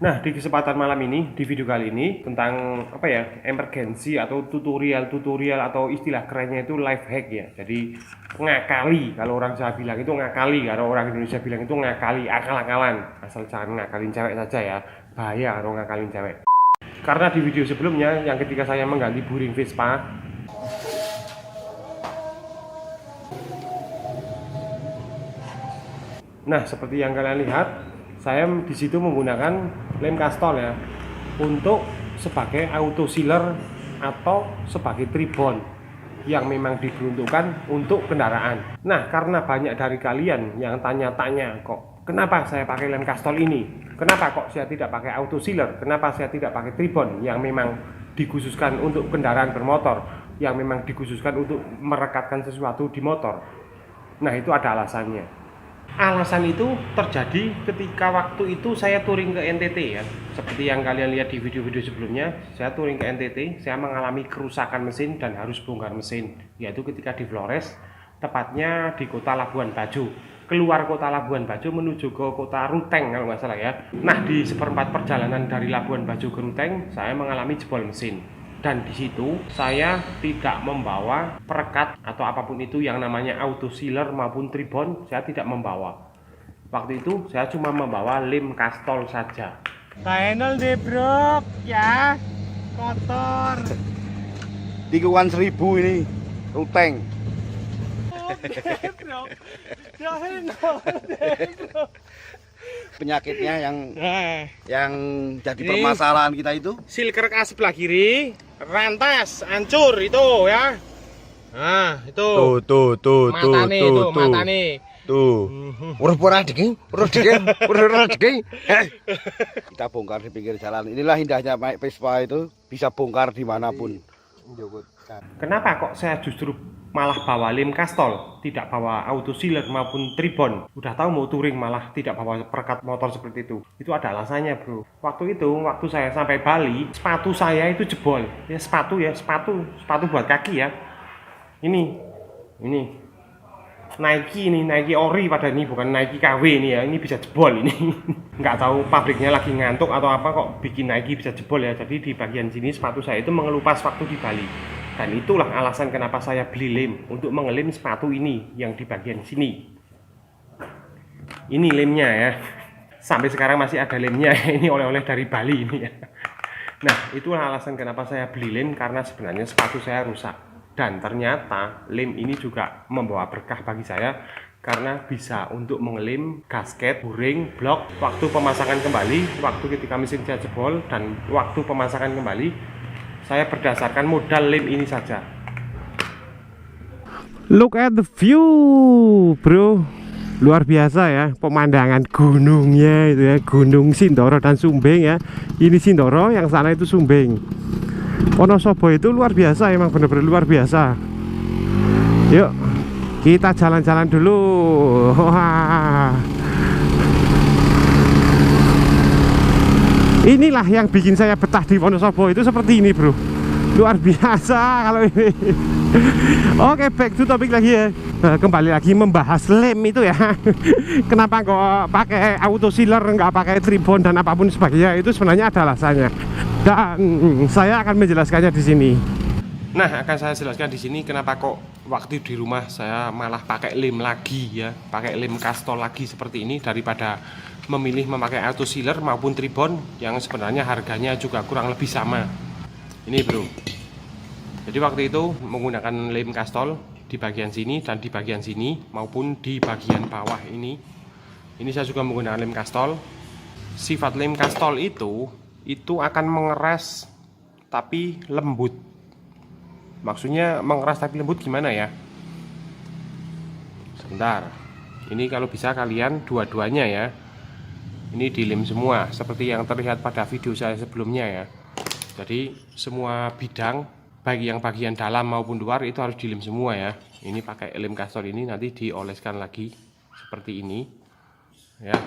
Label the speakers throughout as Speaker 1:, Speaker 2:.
Speaker 1: Nah, di kesempatan malam ini, di video kali ini tentang apa ya, emergency atau tutorial atau istilah kerennya itu life hack ya. Jadi ngakali, kalau orang Jawa bilang itu ngakali, kalau orang Indonesia bilang itu ngakali, akal-akalan. Asal jangan ngakalin cewek saja ya, bahaya kalau ngakalin cewek. Karena di video sebelumnya yang ketika saya mengganti buring Vespa, nah seperti yang kalian lihat, saya di situ menggunakan lem kastol ya, untuk sebagai auto sealer atau sebagai tribon yang memang diperuntukkan untuk kendaraan. Nah, karena banyak dari kalian yang tanya-tanya, kok kenapa saya pakai lem kastol ini? Kenapa kok saya tidak pakai auto sealer? Kenapa saya tidak pakai tribon yang memang dikhususkan untuk kendaraan bermotor, yang memang dikhususkan untuk merekatkan sesuatu di motor? Nah, itu ada alasannya. Alasan itu terjadi ketika waktu itu saya touring ke NTT ya. Seperti yang kalian lihat di video-video sebelumnya, saya touring ke NTT, saya mengalami kerusakan mesin dan harus bongkar mesin, yaitu ketika di Flores, tepatnya di kota Labuan Bajo. Keluar kota Labuan Bajo menuju ke kota Ruteng kalau nggak salah ya. Nah, di seperempat perjalanan dari Labuan Bajo ke Ruteng, saya mengalami jebol mesin. Dan di situ saya tidak membawa perekat atau apapun itu yang namanya auto sealer maupun tribon, saya tidak membawa. Waktu itu saya cuma membawa lem kastol saja.
Speaker 2: Final deh bro, ya kotor.
Speaker 3: Tikungan 1000 ini Ruteng.
Speaker 2: Bro,
Speaker 3: Penyakitnya
Speaker 2: nah,
Speaker 3: yang jadi
Speaker 2: ini
Speaker 3: permasalahan kita itu
Speaker 2: sil kerek sebelah kiri, rantas, hancur itu ya. Nah, itu. Matane itu, matane.
Speaker 3: Tuh. Urus Kita bongkar di pinggir jalan. Inilah indahnya naik Vespa itu, bisa bongkar dimanapun.
Speaker 1: Kenapa kok saya justru malah bawa lem kastol, tidak bawa auto sealer maupun tribon? Udah tahu mau touring malah tidak bawa perekat motor seperti itu. Itu ada alasannya bro. Waktu itu, waktu saya sampai Bali, sepatu saya itu jebol. Ya sepatu buat kaki ya. Ini Nike ori pada ini, bukan Nike KW ini ya. Ini bisa jebol ini. Nggak tahu pabriknya lagi ngantuk atau apa kok bikin Nike bisa jebol ya. Jadi di bagian sini sepatu saya itu mengelupas waktu di Bali. Dan itulah alasan kenapa saya beli lem, untuk mengelem sepatu ini yang di bagian sini. Ini lemnya ya. Sampai sekarang masih ada lemnya. Ini oleh-oleh dari Bali ini ya. Nah, itulah alasan kenapa saya beli lem, karena sebenarnya sepatu saya rusak. Dan ternyata lem ini juga membawa berkah bagi saya, karena bisa untuk mengelem gasket, buring, blok waktu pemasangan kembali, waktu ketika mesin saya jebol, dan waktu pemasangan kembali. Saya berdasarkan modal lem ini saja.
Speaker 2: Look at the view, bro. Luar biasa ya, pemandangan gunungnya itu ya, Gunung Sindoro dan Sumbing ya. Ini Sindoro, yang sana itu Sumbing. Wonosobo itu luar biasa, emang bener-bener luar biasa. Yuk, kita jalan-jalan dulu. Wah. Inilah yang bikin saya betah di Wonosobo itu seperti ini bro. Luar biasa kalau ini. Oke, back to topik lagi ya. Nah, kembali lagi membahas lem itu ya. Kenapa kok pakai auto sealer, nggak pakai tribon dan apapun sebagainya, itu sebenarnya ada alasannya. Dan saya akan menjelaskannya di sini.
Speaker 1: Nah, akan saya jelaskan di sini kenapa kok waktu di rumah saya malah pakai lem lagi ya, pakai lem kastol lagi seperti ini daripada memilih memakai auto sealer maupun tribon yang sebenarnya harganya juga kurang lebih sama. Ini bro. Jadi waktu itu menggunakan lem kastol di bagian sini dan di bagian sini maupun di bagian bawah ini. Ini saya juga menggunakan lem kastol. Sifat lem kastol itu akan mengeras tapi lembut. Maksudnya mengeras tapi lembut gimana ya? Sebentar. Ini kalau bisa kalian dua-duanya ya. Ini dilem semua seperti yang terlihat pada video saya sebelumnya ya. Jadi semua bidang, baik yang bagian dalam maupun luar, itu harus dilem semua ya. Ini pakai lem kastol ini nanti dioleskan lagi seperti ini ya.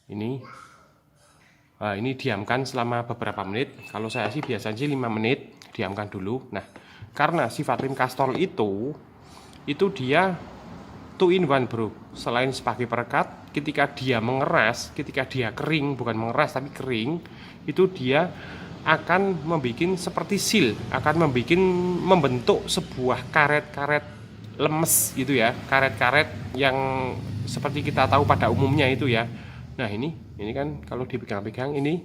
Speaker 1: Ini nah, ini diamkan selama beberapa menit. Kalau saya sih biasanya sih 5 menit diamkan dulu. Nah, karena sifat lem kastol itu dia 2 in 1 bro. Selain sebagai perekat, ketika dia mengeras, ketika dia kering, bukan mengeras tapi kering, itu dia akan membuat seperti seal, akan membentuk sebuah karet-karet lemes gitu ya, karet-karet yang seperti kita tahu pada umumnya itu ya. Nah ini kan kalau dipegang-pegang ini,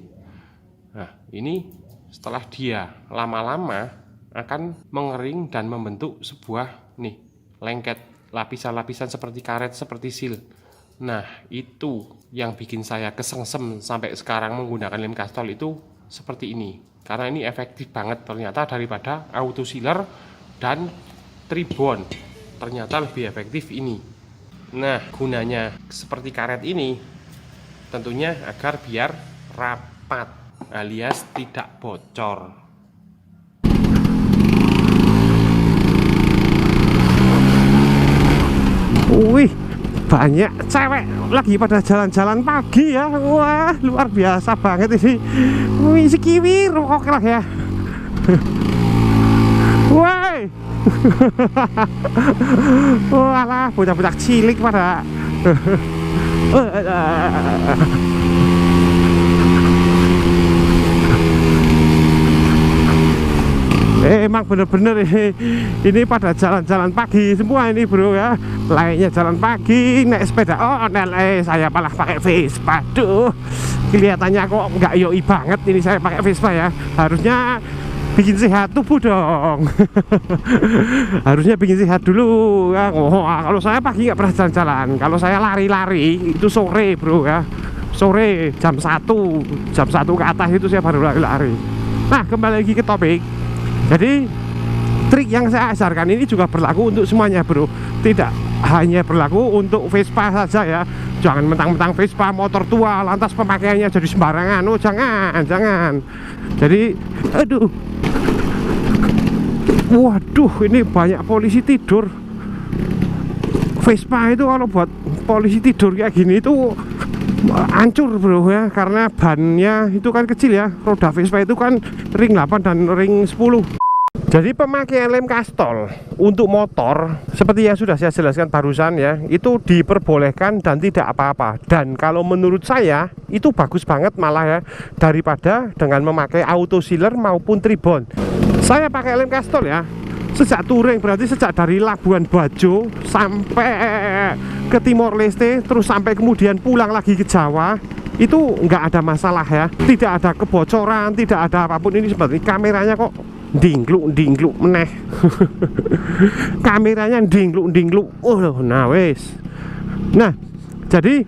Speaker 1: nah ini setelah dia lama-lama akan mengering dan membentuk sebuah nih lengket, lapisan-lapisan seperti karet, seperti seal. Nah itu yang bikin saya kesengsem sampai sekarang menggunakan lem Castrol itu seperti ini, karena ini efektif banget ternyata daripada auto sealer dan tribon, ternyata lebih efektif ini. Nah gunanya seperti karet ini tentunya agar biar rapat alias tidak bocor.
Speaker 2: Wih, banyak cewek lagi pada jalan-jalan pagi ya. Wah, luar biasa banget ini. Wih, si kiwi oke lah ya. Woi. Walah, bocah-bocah cilik pada. Emang bener-bener ini pada jalan-jalan pagi semua ini bro ya. Lainnya jalan pagi, naik sepeda online, saya malah pakai Vespa. Duh, kelihatannya kok nggak yoi banget ini saya pakai Vespa ya. Harusnya bikin sehat tubuh dong. Harusnya bikin sehat dulu ya. Kalau saya pagi nggak pernah jalan-jalan. Kalau saya lari-lari itu sore bro ya. Sore jam 1 ke atas itu saya baru lari-lari. Nah kembali lagi ke topik. Jadi trik yang saya ajarkan ini juga berlaku untuk semuanya bro. Tidak hanya berlaku untuk Vespa saja ya. Jangan mentang-mentang Vespa motor tua lantas pemakaiannya jadi sembarangan. Oh jangan. Jadi aduh, waduh ini banyak polisi tidur. Vespa itu kalau buat polisi tidur kayak gini itu hancur bro ya, karena bannya itu kan kecil ya. Roda Vespa itu kan ring 8 dan ring 10. Jadi pemakaian lem Castrol untuk motor seperti yang sudah saya jelaskan barusan ya, itu diperbolehkan dan tidak apa-apa. Dan kalau menurut saya itu bagus banget malah ya, daripada dengan memakai auto sealer maupun tribon. Saya pakai lem Castrol ya sejak touring, berarti sejak dari Labuan Bajo sampai ke Timor Leste, terus sampai kemudian pulang lagi ke Jawa, itu nggak ada masalah ya, tidak ada kebocoran, tidak ada apapun. Ini seperti kameranya kok dingkluk meneh. Kameranya dingkluk. Oh nah wes. Nah jadi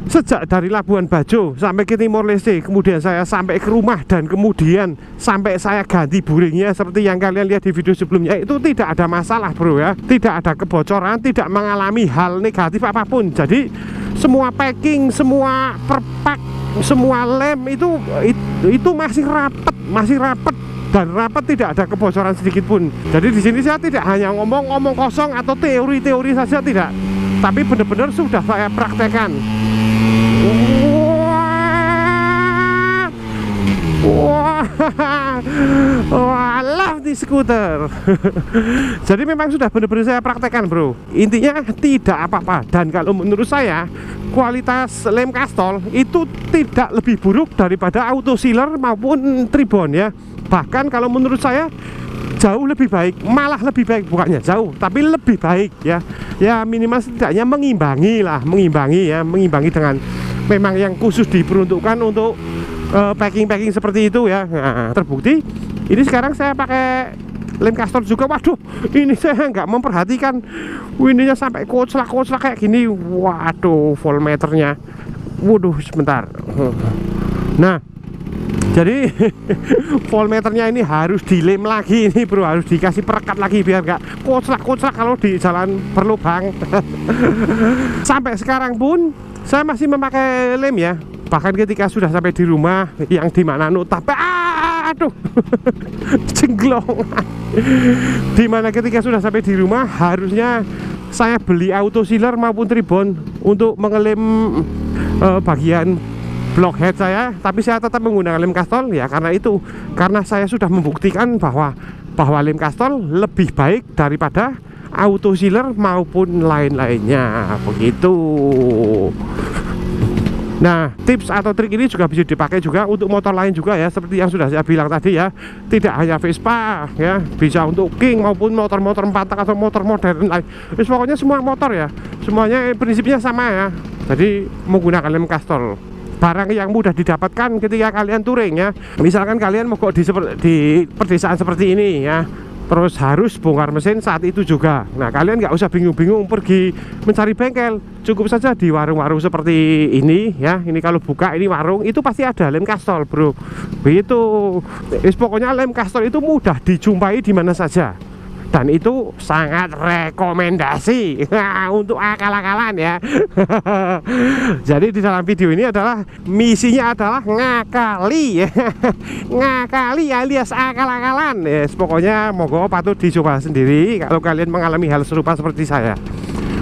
Speaker 2: sejak dari Labuan Bajo sampai ke Timor Leste, kemudian saya sampai ke rumah, dan kemudian sampai saya ganti buringnya seperti yang kalian lihat di video sebelumnya, itu tidak ada masalah bro ya, tidak ada kebocoran, tidak mengalami hal negatif apapun. Jadi semua packing, semua perpak, semua lem itu masih rapat dan rapat, tidak ada kebocoran sedikit pun. Jadi di sini saya tidak hanya ngomong kosong atau teori saja, tidak, tapi benar-benar sudah saya praktekkan. Wah, love di skuter. Jadi memang sudah benar-benar saya praktekkan bro. Intinya tidak apa-apa. Dan kalau menurut saya kualitas lem Castrol itu tidak lebih buruk daripada auto sealer maupun tribon ya. Bahkan kalau menurut saya jauh lebih baik, malah lebih baik, bukannya jauh tapi lebih baik ya. Ya minimal setidaknya mengimbangi dengan memang yang khusus diperuntukkan untuk packing seperti itu ya. Nah, terbukti ini sekarang saya pakai lem Castrol juga. Waduh, ini saya nggak memperhatikan ininya sampai koclak kayak gini. Waduh, voltmeternya, waduh sebentar. Nah jadi voltmeternya ini harus dilem lagi ini bro, harus dikasih perekat lagi biar nggak koclak kalau di jalan berlubang. Sampai sekarang pun saya masih memakai lem ya. Bahkan ketika sudah sampai di rumah yang dimana tapi aduh cenglong. Dimana ketika sudah sampai di rumah harusnya saya beli auto sealer maupun tribon untuk mengelem bagian blockhead saya, tapi saya tetap menggunakan lem Castrol ya, karena saya sudah membuktikan bahwa lem Castrol lebih baik daripada auto sealer maupun lain-lainnya begitu. Nah, tips atau trik ini juga bisa dipakai juga untuk motor lain juga ya, seperti yang sudah saya bilang tadi ya. Tidak hanya Vespa ya, bisa untuk King maupun motor-motor 4 tak atau motor modern lain. Pokoknya semua motor ya, semuanya prinsipnya sama ya. Jadi menggunakan lem Castrol, barang yang mudah didapatkan ketika kalian touring ya. Misalkan kalian mogok di pedesaan seperti ini ya, terus harus bongkar mesin saat itu juga. Nah, kalian nggak usah bingung-bingung pergi mencari bengkel, cukup saja di warung-warung seperti ini ya. Ini kalau buka ini warung itu pasti ada lem Castrol bro, begitu. Pokoknya lem Castrol itu mudah dijumpai di mana saja, dan itu sangat rekomendasi untuk akal-akalan ya. Jadi di dalam video ini adalah misinya adalah ngakali ya. Ngakali alias akal-akalan ya. Pokoknya moga patut dicoba sendiri kalau kalian mengalami hal serupa seperti saya.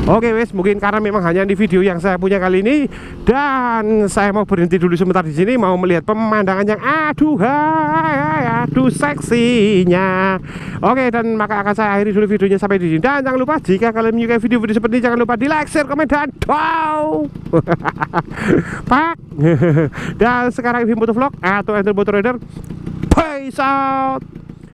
Speaker 2: Oke wes, mungkin karena memang hanya di video yang saya punya kali ini, dan saya mau berhenti dulu sebentar di sini, mau melihat pemandangan yang aduh seksinya. Oke, dan maka akan saya akhiri dulu videonya sampai di sini. Dan jangan lupa jika kalian menyukai video-video seperti ini, jangan lupa di like, share, komen, dan pak. Dan sekarang ini Motovlog atau Enter Motor Rider, peace out.